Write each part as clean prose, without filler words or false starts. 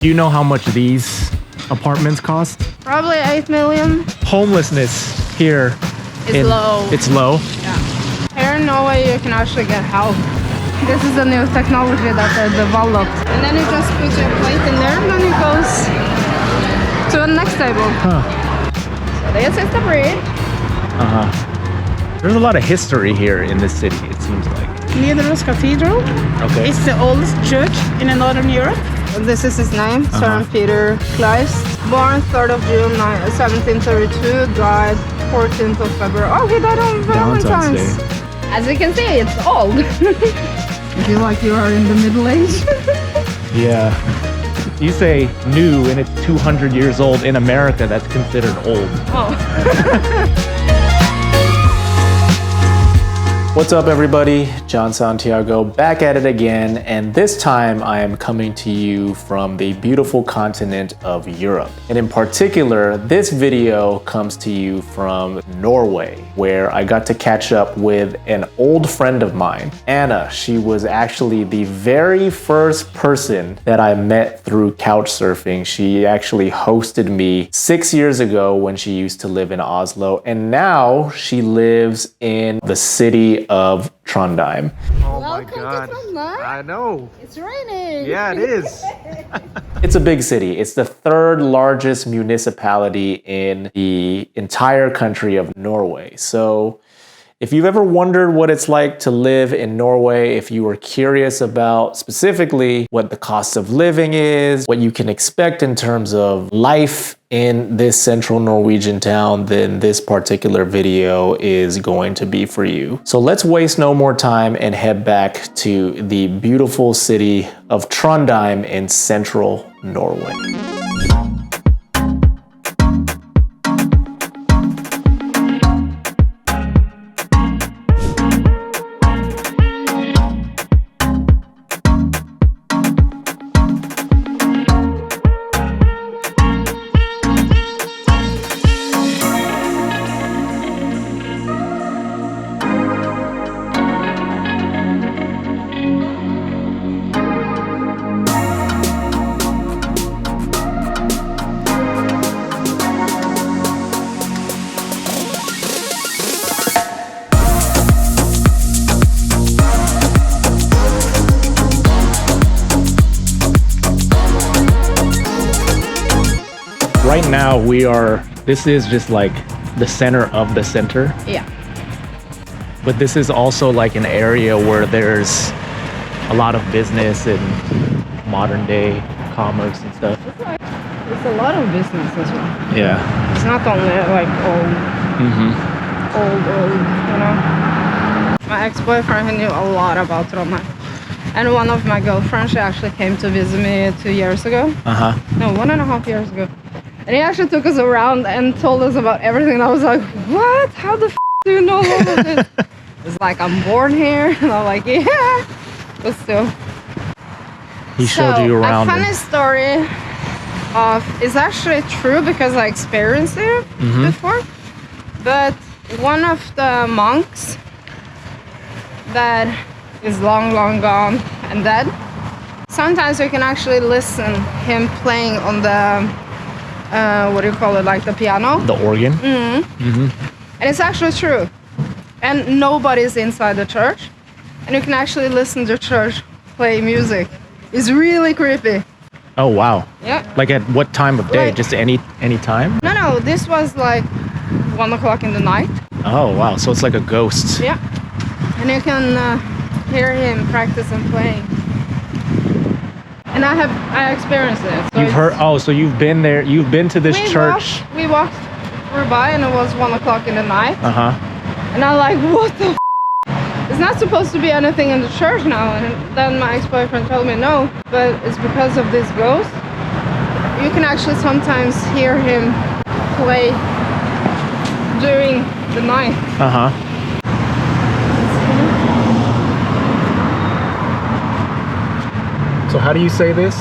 Do you know how much these apartments cost? Probably 8 million. Homelessness here It's low. It's low? Yeah. Here in Norway, you can actually get help. This is a new technology that they developed. And then you just put your plate in there, and then it goes to the next table. Huh. So this is the bridge. There's a lot of history here in this city, it seems like. Nidaros Cathedral. Okay. It's the oldest church in Northern Europe. This is his name, Søren Peter Kleist. Born 3rd of June 1732, died 14th of February. Oh, he died on Valentine's Day. As you can see, it's old. I feel like you are in the Middle Age. Yeah. You say new and it's 200 years old. In America, that's considered old. Oh. What's up everybody, John Santiago back at it again, and this time I am coming to you from the beautiful continent of Europe. And in particular, this video comes to you from Norway, where I got to catch up with an old friend of mine, Anna. She was actually the very first person that I met through couch surfing. She actually hosted me 6 years ago when she used to live in Oslo, and now she lives in the city of Trondheim. Oh Welcome my God. to Trondheim. I know. It's raining. Yeah, it is. It's a big city. It's the third largest municipality in the entire country of Norway. So if you've ever wondered what it's like to live in Norway, if you were curious about specifically what the cost of living is, what you can expect in terms of life in this Central Norwegian town, then this particular video is going to be for you. So let's waste no more time and head back to the beautiful city of Trondheim in Central Norway. Right now this is just like the center of the center. Yeah. But this is also like an area where there's a lot of business and modern day commerce and stuff. It's a lot of business as well. Yeah. It's not only like old, you know. My ex-boyfriend, he knew a lot about Trondheim. And one of my girlfriends, she actually came to visit me 2 years ago. No, 1.5 years ago. And he actually took us around and told us about everything. And I was like, what? How the do you know all of this? It's like, I'm born here. And I'm like, yeah. But still. He showed you around. A funny story is actually true because I experienced it before. But one of the monks that is long gone and dead, sometimes you can actually listen him playing on the what do you call it, like the piano, the organ. And it's actually true, and nobody's inside the church, and you can actually listen to church play music. It's really creepy. Oh wow. Yeah. Like at what time of day? Like, just any time? No, this was like 1 o'clock in the night. Oh wow, so it's like a ghost. Yeah. And you can hear him practice and playing. And I experienced it. So You've heard? Oh, so you've been there. You've been to this church. We walked through by, and it was 1 o'clock in the night. And I'm like, what the? It's not supposed to be anything in the church now. And then my ex-boyfriend told me no, but it's because of this ghost. You can actually sometimes hear him play during the night. So how do you say this?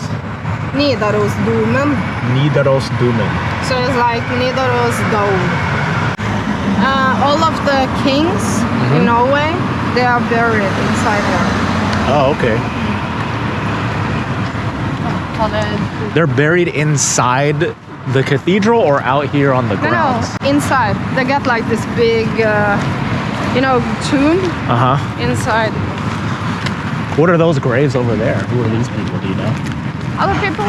Nidarosdomen. Nidarosdomen. So it's like Nidaros Dome. All of the kings in Norway, they are buried inside there. Oh, okay. college. They're buried inside the cathedral or out here on the grounds? No, inside. They get like this big, tomb inside. What are those graves over there? Who are these people? Do you know? Other people,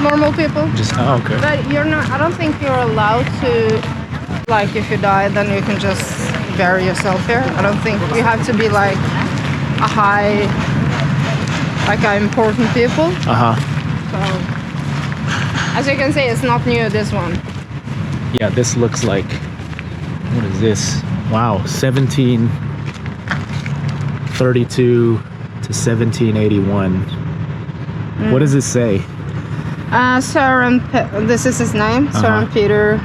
normal people. Just okay. But you're not. I don't think you're allowed to. Like, if you die, then you can just bury yourself here. I don't think you have to be like a high, like important people. So, as you can see, it's not new, this one. Yeah, this looks like, what is this? Wow, 1732 to 1781. What does it say? This is his name, Søren Peter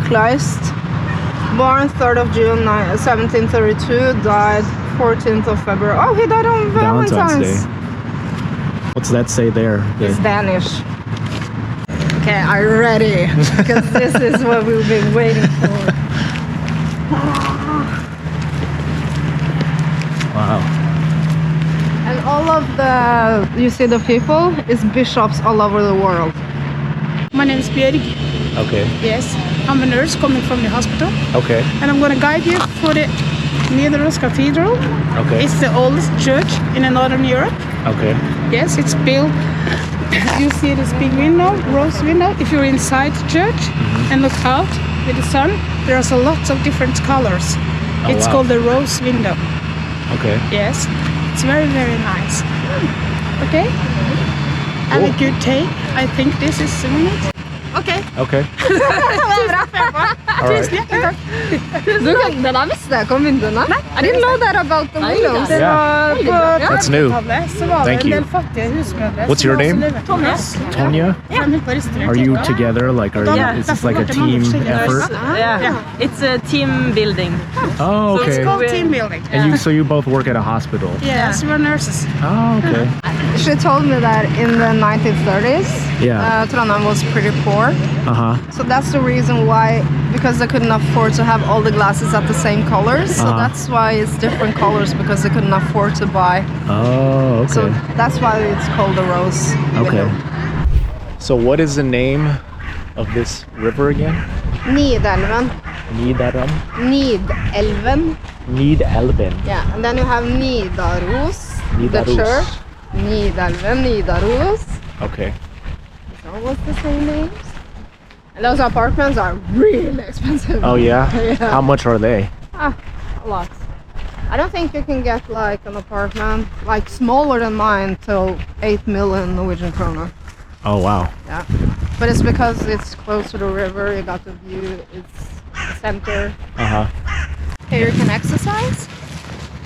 Kleist. Born 3rd of June 1732, died 14th of February. Oh, he died on Valentine's Day. What's that say there? It's Danish. Okay, are you ready? Because this is what we've been waiting for. Wow. And all of you see the people, is bishops all over the world. My name is Björg. Okay. Yes, I'm a nurse coming from the hospital. Okay. And I'm going to guide you for the Nidaros Cathedral. Okay. It's the oldest church in Northern Europe. Okay. Yes, it's built. You see this big window, rose window. If you're inside the church and look out with the sun, there's a lot of different colors. It's called the rose window. Okay. Yes, it's very, very nice. Okay. Have a good day. I think this is a minute. Okay. Okay. All right. Den visste jeg kom vinduene. I didn't know that about the windows. Yeah. That's new. Thank you. What's your name? Tonya? Are you together? Like, is this like a team effort? Yeah, it's a team building. Oh, okay. It's called team building. And so you both work at a hospital? Yes, we're nurses. Oh, okay. She told me that in the 1930s, Trondheim was pretty poor. So that's the reason why, because they couldn't afford to have all the glasses at the same colors. So that's why it's different colors, because they couldn't afford to buy. Oh, okay. So that's why it's called the rose window. So what is the name of this river again? Nidelven. Nidarum? Nidelven. Nidelven. Yeah, and then you have Nidaros, the Nidaros. church. Nidelven, Nidaros. Okay. It's almost the same names. And those apartments are really expensive. Oh yeah? How much are they? A lot. I don't think you can get like an apartment like smaller than mine till 8 million Norwegian kroner. Oh wow. Yeah. But it's because it's close to the river, you got the view, it's the center. Here you can exercise.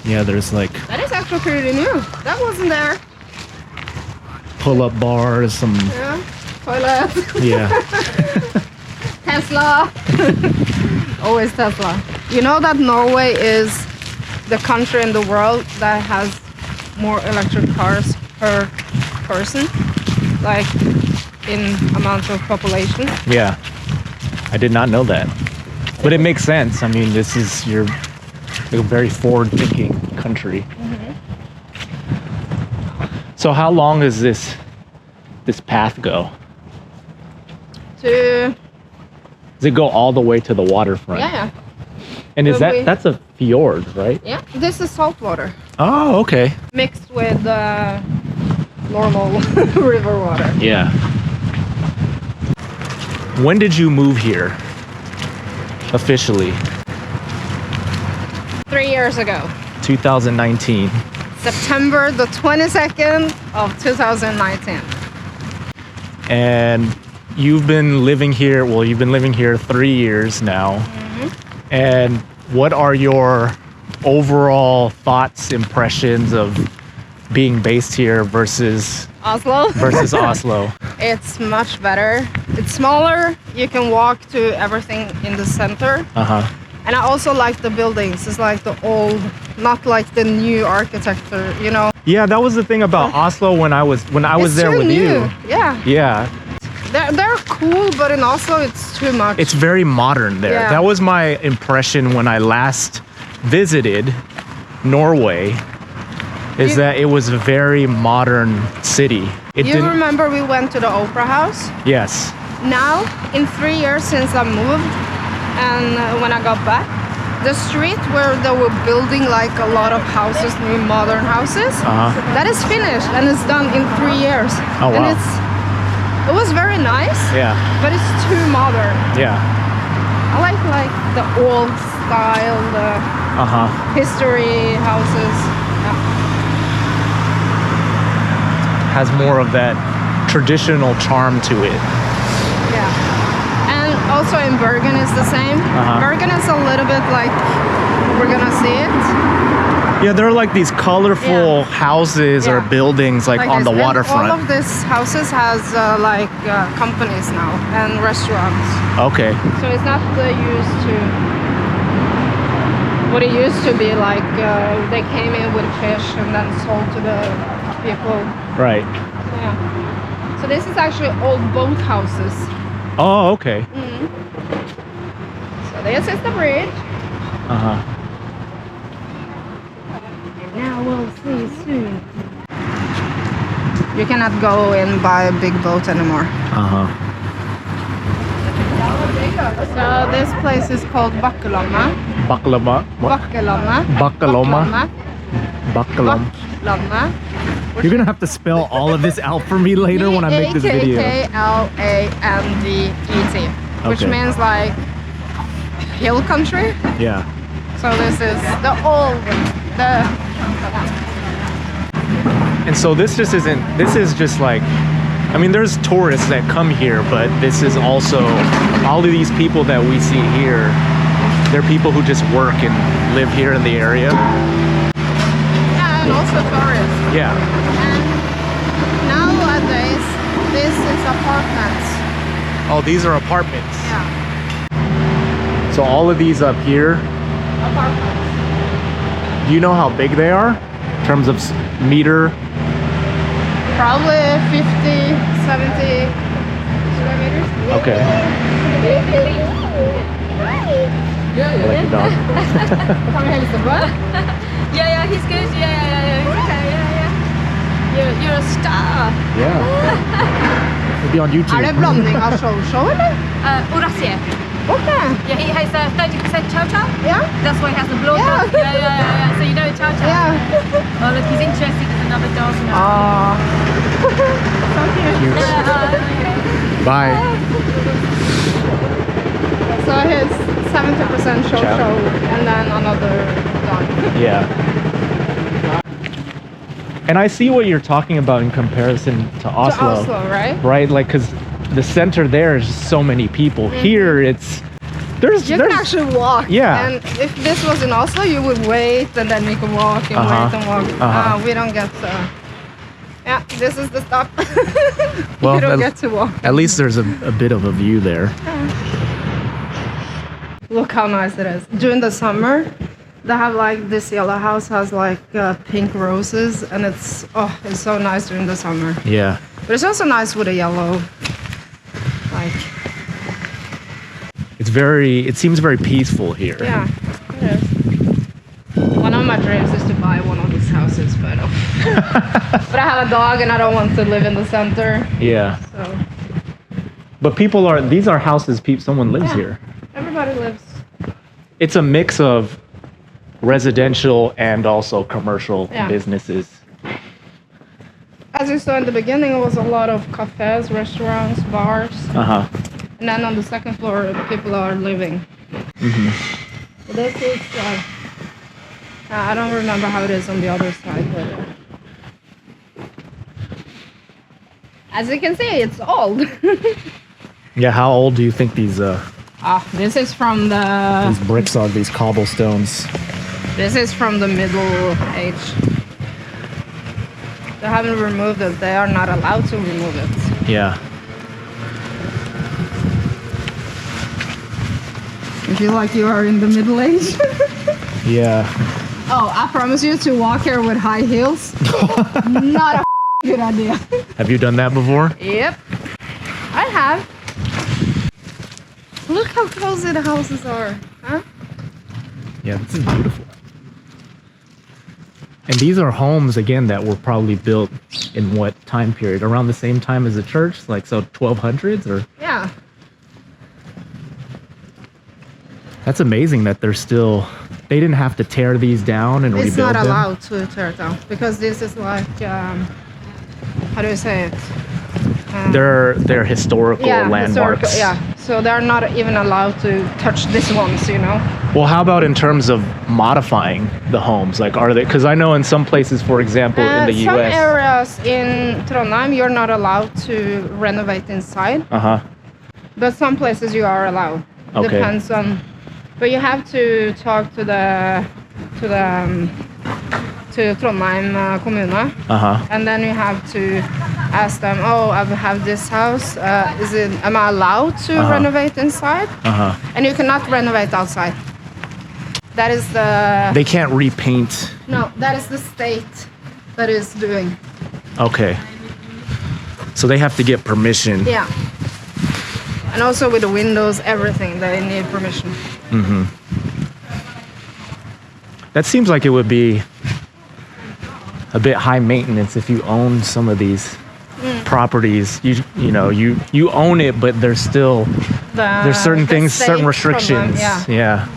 Yeah, there's like That is actually pretty new. That wasn't there. pull-up bars, some Toilet. Tesla. Always Tesla. You know that Norway is the country in the world that has more electric cars per person, like in amount of population. Yeah, I did not know that, but it makes sense. I mean, this is a very forward-thinking country. So how long does this path go? Does it go all the way to the waterfront? Yeah. And that's a fjord, right? Yeah. This is salt water Oh, okay. mixed with normal river water. Yeah. When did you move here? Officially? 3 years ago. 2019. September the 22nd of 2019. And you've been living here 3 years now. And what are your overall thoughts, impressions of being based here versus Oslo? Oslo? It's much better. It's smaller. You can walk to everything in the center. And I also like the buildings. It's like the old, not like the new architecture, you know. Yeah, that was the thing about Oslo when I was there with you. Yeah. Yeah. They're cool, but in Oslo it's too much. It's very modern there. Yeah. That was my impression when I last visited Norway, is that it was a very modern city. It You didn't. remember we went to the Opera House? Yes. Now, in 3 years since I moved, and when I got back, the street where they were building like a lot of houses, new modern houses, that is finished and it's done in 3 years. Oh, And wow. it was very nice, Yeah. but it's too modern. Yeah. I like the old style, the history houses. Yeah. Has more of that traditional charm to it. Yeah. And also in Bergen is the same. Bergen is a little bit like we're gonna see it. Yeah, there are like these colorful houses or Yeah. buildings like on this. the And waterfront. all of these houses has companies now and restaurants. Okay. So it's not used to what it used to be like. They came in with fish and then sold to the people. Right. Yeah. So this is actually old boat houses. Oh, okay. So this is the bridge. Now we'll see soon. You cannot go in by a big boat anymore. So this place is called Bakkelomma. Baklava. What? Bakkelomma. Bakaloma. Bakalom. Bakkelomma. You're gonna have to spell all of this out for me later when I make this video. Bakkellandet, which Okay. means like hill country. Yeah. So this is the And so this just isn't, this is just like, I mean, there's tourists that come here, but this is also, all of these people that we see here, they're people who just work and live here in the area. yeah, and also tourists. Yeah. And nowadays, this is apartments. Oh, these are apartments. Yeah, So all of these up here, apartments. do you know how big they are? In terms of meter? Probably 50, 70 square meters. Okay. I like the dog. Kan vi hälsa på? Yeah, he's good. Yeah. He's okay. Yeah. You're a star. Yeah. We'll be on Är det YouTube. blandning av show eller? Orasie. Okay. Yeah, he has 30% chow. Yeah. That's why he has the blue Yeah. dog. Yeah. So you know chow. Yeah. Oh, look, he's interested in another dog now. Ah. So cute. Bye. So his 70% show and then another dog. Yeah. And I see what you're talking about in comparison to Oslo. To Oslo, right? Right? Like, because the center there is just so many people. Here, it's there's You can actually walk. Yeah. And if this was in Oslo, you would wait and then you can walk and wait and walk. We don't get. Yeah, this is the stop. Well, you don't that- get to walk. at least there's a bit of a view there. Look how nice it is. During the summer, they have like this yellow house has like pink roses, and it's so nice during the summer. Yeah. But it's also nice with a yellow, like. It seems very peaceful here. Yeah, it is. One of my dreams is to buy one of these houses, but but I have a dog and I don't want to live in the center. Yeah. So But these are houses, someone lives here. everybody lives. It's a mix of residential and also commercial businesses. As you saw in the beginning, it was a lot of cafes, restaurants, bars. And then on the second floor, people are living. This is, I don't remember how it is on the other side, but as you can see, it's old. Yeah, how old do you think these This is from the bricks are, these cobblestones? This is from the Middle Age. They haven't removed it. They are not allowed to remove it. Yeah. You feel like you are in the Middle Age? Yeah. Oh, I promise you to walk here with high heels. Not a good idea. Have you done that before? Yep, I have. Look how cozy the houses are, huh? Yeah, this is beautiful. And these are homes, again, that were probably built in what time period? Around the same time as the church? Like, so 1200s or? Yeah. That's amazing that they're still, they didn't have to tear these down and It's rebuild not them. allowed to tear it down because this is like, how do you say it? They're historical landmarks. Historical, yeah. So they're not even allowed to touch these ones, you know? Well, how about in terms of modifying the homes? Like, are they, because I know in some places, for example, in the Some US. areas in Trondheim, you're not allowed to renovate inside. Uh-huh. But some places you are allowed. Okay. Depends on, but you have to talk to Trondheim kommune, and then you have to ask them. Oh, I have this house. Am I allowed to renovate inside? And you cannot renovate outside. That is the. They can't repaint. No, that is the state that is doing. Okay. So they have to get permission. Yeah. And also with the windows, everything, they need permission. That seems like it would be a bit high maintenance if you own some of these properties. You know, you own it, but there's still there's certain things, certain restrictions. Yeah. Yeah.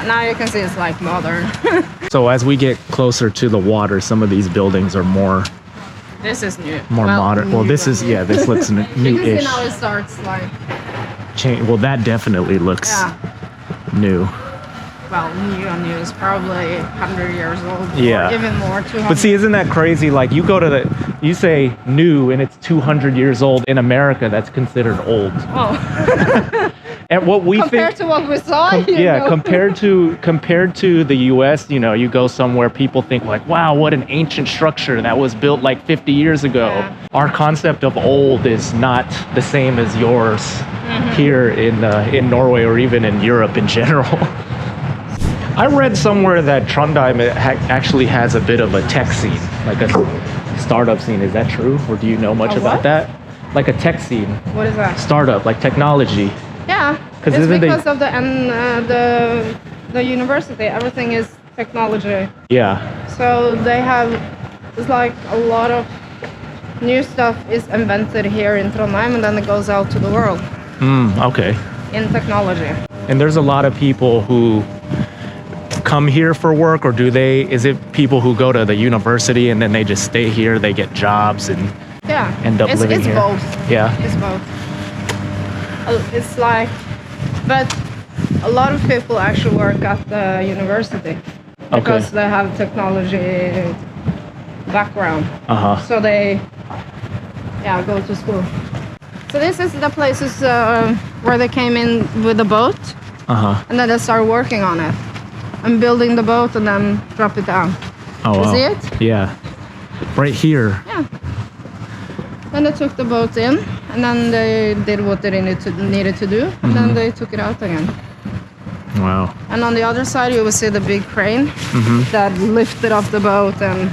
Now you can see it's like modern. So as we get closer to the water, some of these buildings are more This is new. modern. Well, this is this looks You can see new-ish. now it starts like. Well, that definitely looks new. Well, new is probably 100 years old. Yeah. Or even more, 200. But see, isn't that crazy? Like you go to you say new and it's 200 years old. In America, that's considered old. Oh. And what we Compared think, to what we saw here. yeah, no. compared to the U.S., you know, you go somewhere, people think like, wow, what an ancient structure that was built like 50 years ago. Yeah. Our concept of old is not the same as yours here in Norway or even in Europe in general. I read somewhere that Trondheim actually has a bit of a tech scene, like a startup scene. Is that true, or do you know much A about what? that? Like a tech scene, What is that? startup, like technology. Yeah. 'Cause It's isn't because of the university. Everything is technology. Yeah. So they have, it's like a lot of new stuff is invented here in Trondheim and then it goes out to the world Okay. in technology. And there's a lot of people who come here for work, or is it people who go to the university and then they just stay here, they get jobs and Yeah. end up living it's here? both. Yeah. It's both. It's like, but a lot of people actually work at the university because they have technology background. So they, go to school. So this is the places where they came in with the boat, and then they start working on it and building the boat and then drop it down. Oh, You wow. see it? Yeah. Right here. Yeah. Then they took the boat in, and then they did what they needed to do, and then they took it out again. Wow. And on the other side, you will see the big crane that lifted off the boat, and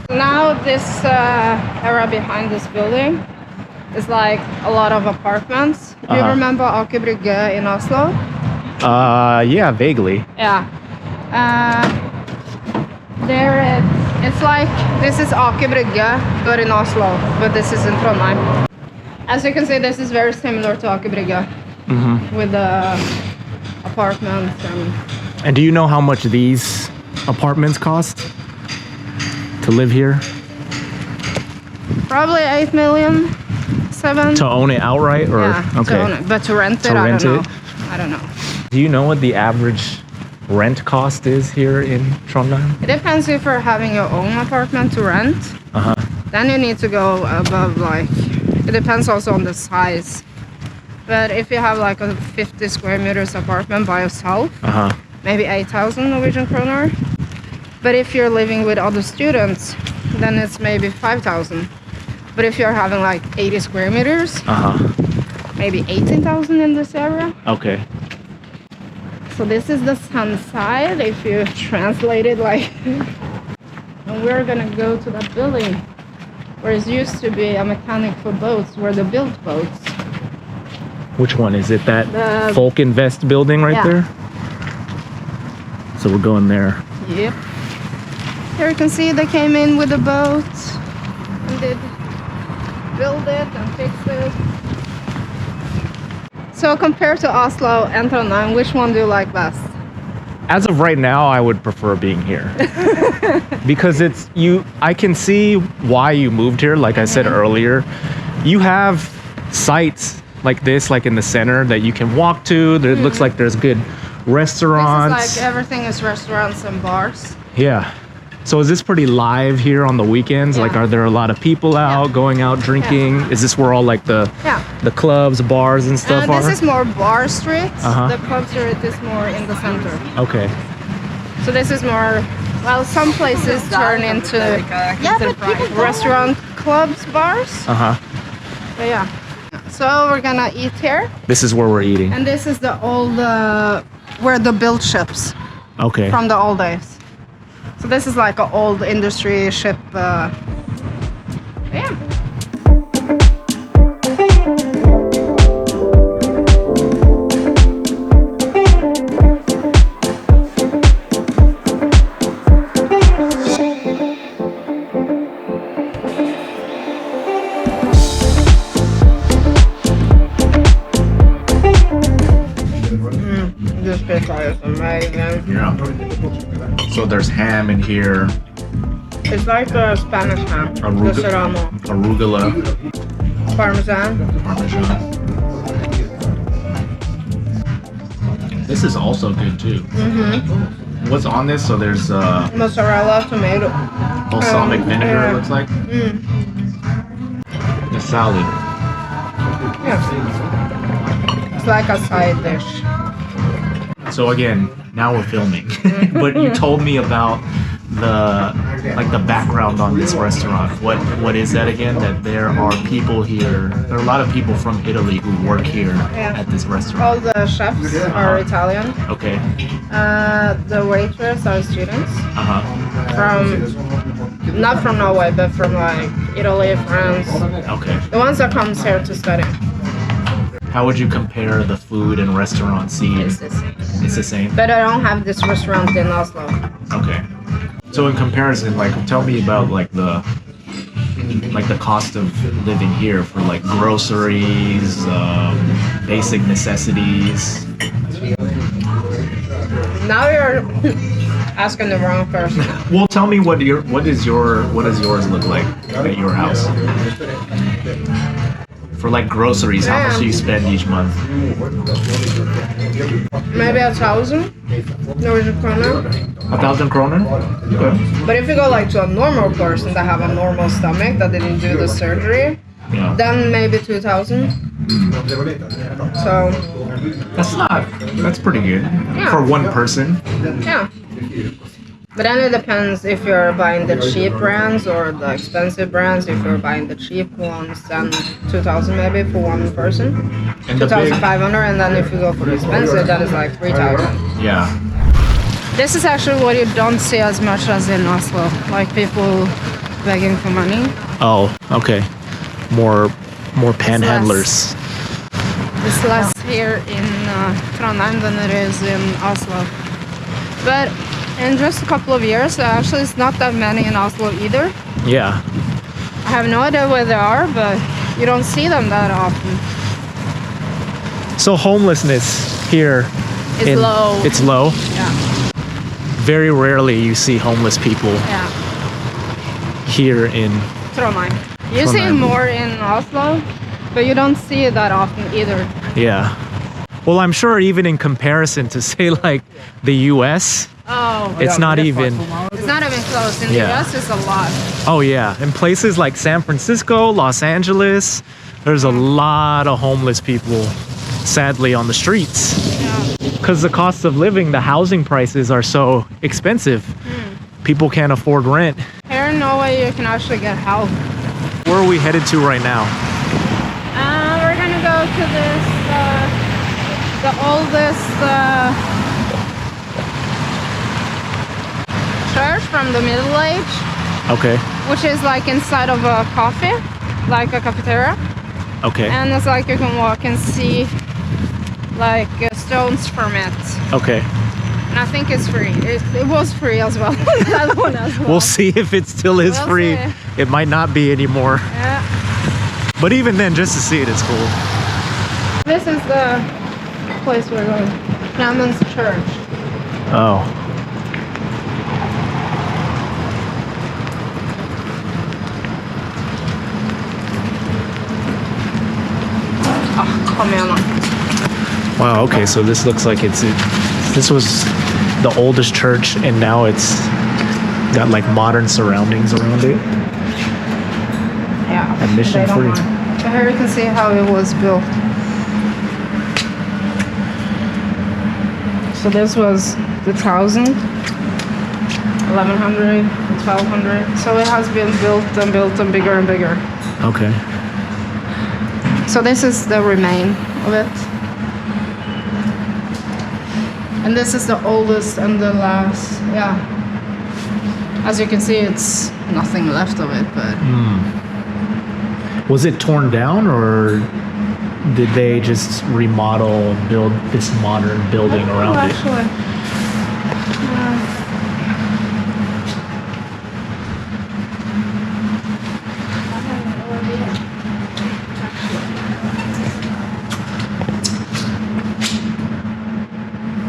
Now this area behind this building is like a lot of apartments. Do you remember Aker Brygge in Oslo? Yeah, vaguely. Yeah. It's like, this is Aker Brygge, but in Oslo, but this is in Trondheim. As you can see, this is very similar to Aker Brygge with the apartments. And do you know how much these apartments cost to live here? Probably 8 million, 7. To own it outright, or to own it. But to rent it, I don't know. I don't know. Do you know what the average rent cost is here in Trondheim? It depends if you're having your own apartment to rent. Then you need to go above, like, it depends also on the size. But if you have like a 50 square meters apartment by yourself, maybe 8,000 Norwegian kroner. But if you're living with other students, then it's maybe 5,000. But if you're having like 80 square meters, maybe 18,000 in this area. Okay. So this is the sun side, if you translate it like. And we're gonna go to that building where it used to be a mechanic for boats, where they built boats. Which one is it? That The- Folk Invest building right Yeah. there? So we're going there. Yep. Here you can see they came in with a boat and did build it and fix it. So compared to Oslo and Trondheim, which one do you like best? As of right now, I would prefer being here. Because I can see why you moved here. Like I said earlier, you have sites like this, like in the center that you can walk to. There looks like there's good restaurants. This is like everything is restaurants and bars. Yeah. So is this pretty live here on the weekends? Yeah. Like, are there a lot of people out, going out drinking? Yeah. Is this where all like the clubs, bars and stuff are? This is more bar street. The club street is more in the center. Okay. So this is more, well, some places turn into restaurant, clubs, bars. But yeah. So we're gonna eat here. This is where we're eating. And this is the old, where they built ships. Okay. From the old days. So this is like an old industry ship. Yeah. This pizza is amazing. Yeah. So there's ham in here. It's like the Spanish ham. The serrano. Arugula. Parmesan. This is also good too. What's on this? So there's mozzarella, tomato. balsamic vinegar, it looks like. The salad. Yeah. It's like a side dish. So again, now we're filming. But you told me about the background on this restaurant. What is that again? That there are people here. There are a lot of people from Italy who work here at this restaurant. All the chefs are Italian. Okay. The waitress are students. From not from Norway, but from like Italy, France. Okay. The ones that comes here to study. How would you compare the food and restaurant scene? It's the same. It's the same? But I don't have this restaurant in Oslo. Okay. So in comparison, like, tell me about like the cost of living here for like groceries, basic necessities. Now you're asking the wrong person. Well, tell me what does yours look like at your house? For like groceries, how much do you spend each month? Maybe 1,000 Norwegian kroner. 1,000 kroner? Okay. But if you go like to a normal person that have a normal stomach that didn't do the surgery, then maybe 2,000. So that's pretty good for one person. Yeah. But then it depends if you're buying the cheap brands or the expensive brands. If you're buying the cheap ones, then 2,000 maybe for one person. 2,500, and then if you go for the expensive, that is like 3,000. Yeah. This is actually what you don't see as much as in Oslo, like people begging for money. Oh, okay. More panhandlers. It's less here in Trondheim than it is in Oslo. But in just a couple of years, actually it's not that many in Oslo either. Yeah. I have no idea where they are, but you don't see them that often. So homelessness here It's low. It's low? Yeah. Very rarely you see homeless people here in Trondheim. You see it more in Oslo, but you don't see it that often either. Yeah. Well, I'm sure even in comparison to say like the US, it's not even close. In the US, it's a lot. Oh yeah. In places like San Francisco, Los Angeles, there's a lot of homeless people, sadly, on the streets. Because the cost of living, the housing prices are so expensive. People can't afford rent. Here in Norway, you can actually get help. Where are we headed to right now? We're gonna go to this, the oldest church from the Middle Age. Okay. Which is like inside of a coffee, like a cafeteria. Okay. And it's like you can walk and see like stones from it. Okay. And I think it's free. It was free as well. That one as well. We'll see if it still is We'll free. see. It might not be anymore. Yeah. But even then, just to see it is cool. This is the place we're going. Clemens Church. Oh. Oh, kom igen då. Wow, okay, so this looks like this was the oldest church and now it's got like modern surroundings around it. Yeah. Admission they don't free. mind. So here you can see how it was built. So this was the 1000, 1100, 1200. So it has been built and bigger and bigger. Okay. So this is the remain of it. And this is the oldest and the last, yeah. As you can see, it's nothing left of it, but... Was it torn down or did they just remodel and build this modern building around it? Actually.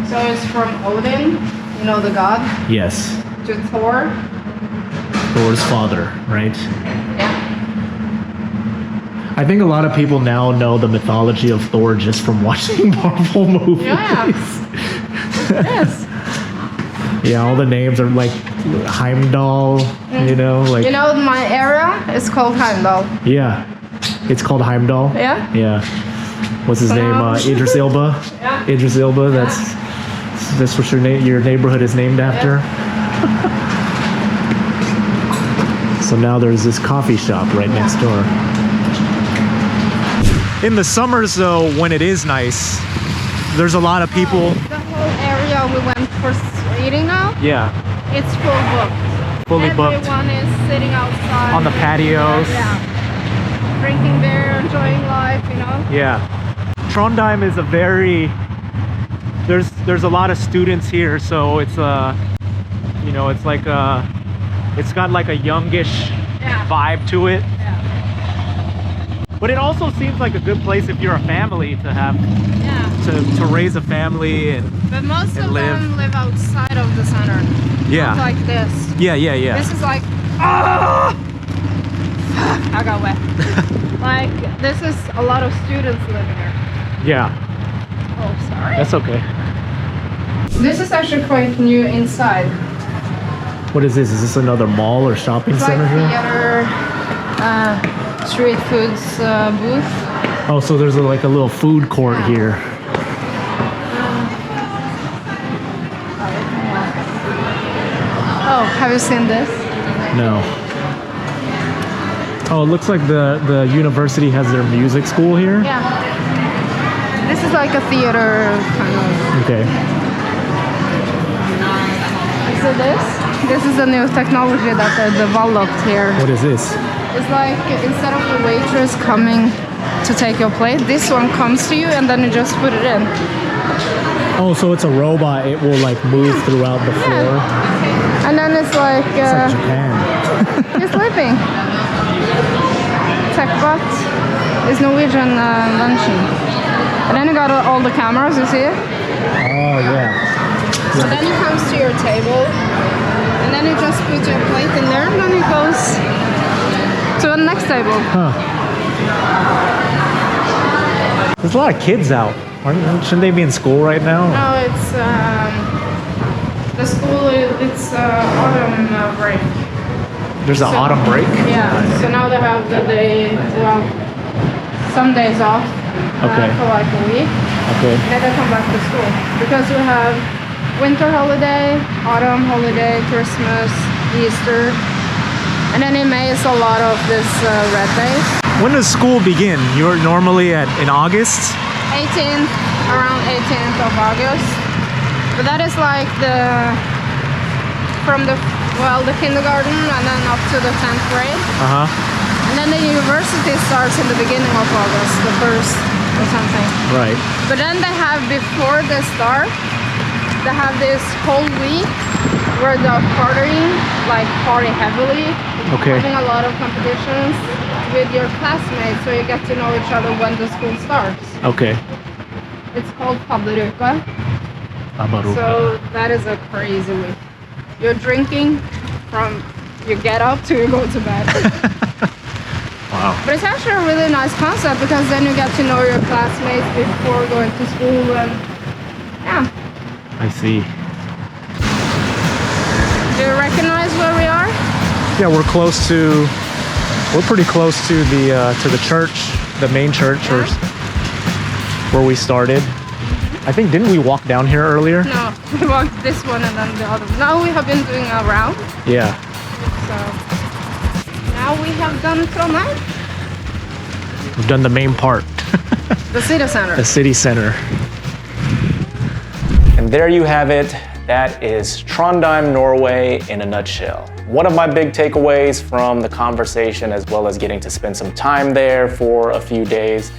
So it's from Odin, you know, the god, Yes. to Thor. Thor's father, right? Yeah. I think a lot of people now know the mythology of Thor just from watching Marvel movies. Yeah. Yes. Yeah, all the names are like Heimdall, you know, like You know, my area is called Heimdall. yeah. It's called Heimdall. Yeah? Yeah. What's his So name? now- Idris Elba. Yeah. Idris Elba. That's what your neighborhood is named after. So now there's this coffee shop right next door. In the summers though, when it is nice, there's a lot of people. The whole area we went for eating now, Yeah. it's full booked. Fully booked. Everyone is sitting outside. On the patios. Yeah. Drinking beer, enjoying life, you know? Yeah. Trondheim is a very there's a lot of students here, so it's you know, it's like it's got like a youngish Yeah. vibe to it. Yeah. But it also seems like a good place if you're a family to have Yeah. to raise a family and But most And of live. them live outside of the center. Yeah. Not like this. yeah. This is like, oh! I got wet. Like, this is a lot of students living here. Yeah, Oh, sorry. that's okay. This is actually quite new inside. What is this? Is this another mall or shopping It's like center here? theater, street foods booth. Oh, so there's like a little food court Yeah. here. Oh, have you seen this? No. Oh, it looks like the university has their music school here. Yeah. This is like a theater kind of. Okay. So this is a new technology that they developed here. What is this? It's like instead of the waitress coming to take your plate, this one comes to you and then you just put it in. Oh, so it's a robot. It will like move throughout the floor. And then it's like It's like Japan. you're sleeping. TechBot is Norwegian luncheon. And then you got all the cameras, you see it? Oh yeah. So then it comes to your table, and then you just put your plate in there, and then it goes to the next table. Huh. There's a lot of kids out. Shouldn't they be in school right now? No, it's the school. It's autumn break. There's an So- autumn break. Yeah. So now they have the day, well, some days off Okay. for like a week. Okay. Then they come back to school because we have winter holiday, autumn holiday, Christmas, Easter, and then in May is a lot of this red days. When does school begin? You're normally in August. 18th, around 18th of August. But that is like from the kindergarten and then up to the 10th grade. Uh huh. And then the university starts in the beginning of August, the 1st or something. Right. But then they have before they start, they have this whole week where they're party heavily. Okay. Having a lot of competitions with your classmates, so you get to know each other when the school starts. Okay. It's called Fadderuka. Abaruka. So that is a crazy week. You're drinking from you get up to you go to bed. Wow. But it's actually a really nice concept because then you get to know your classmates before going to school and yeah. I see. Do you recognize where we are? Yeah, we're pretty close to the church, the main church, Yeah. where we started. I think, didn't we walk down here earlier? No, we walked this one and then the other one. Now we have been doing a round. Yeah. So now we have done Trondheim, We've done the main part, the city center. the city center. And there you have it. That is Trondheim, Norway in a nutshell. One of my big takeaways from the conversation, as well as getting to spend some time there for a few days,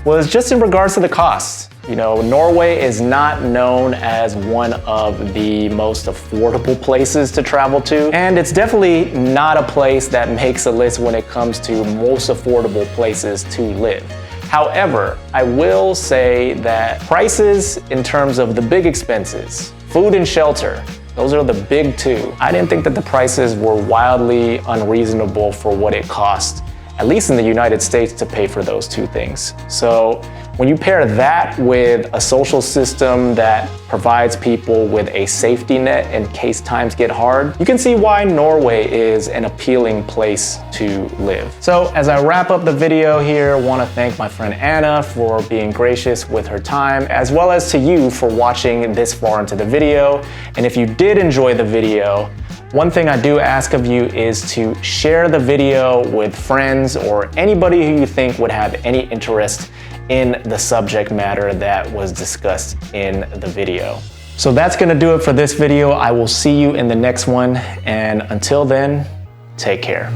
was just in regards to the costs. You know, Norway is not known as one of the most affordable places to travel to, and it's definitely not a place that makes a list when it comes to most affordable places to live. However, I will say that prices in terms of the big expenses, food and shelter, those are the big two. I didn't think that the prices were wildly unreasonable for what it cost, at least in the United States, to pay for those two things. So when you pair that with a social system that provides people with a safety net in case times get hard, you can see why Norway is an appealing place to live. So as I wrap up the video here, I want to thank my friend Anna for being gracious with her time, as well as to you for watching this far into the video. And if you did enjoy the video, one thing I do ask of you is to share the video with friends or anybody who you think would have any interest in the subject matter that was discussed in the video. So that's gonna do it for this video. I will see you in the next one, and until then, take care.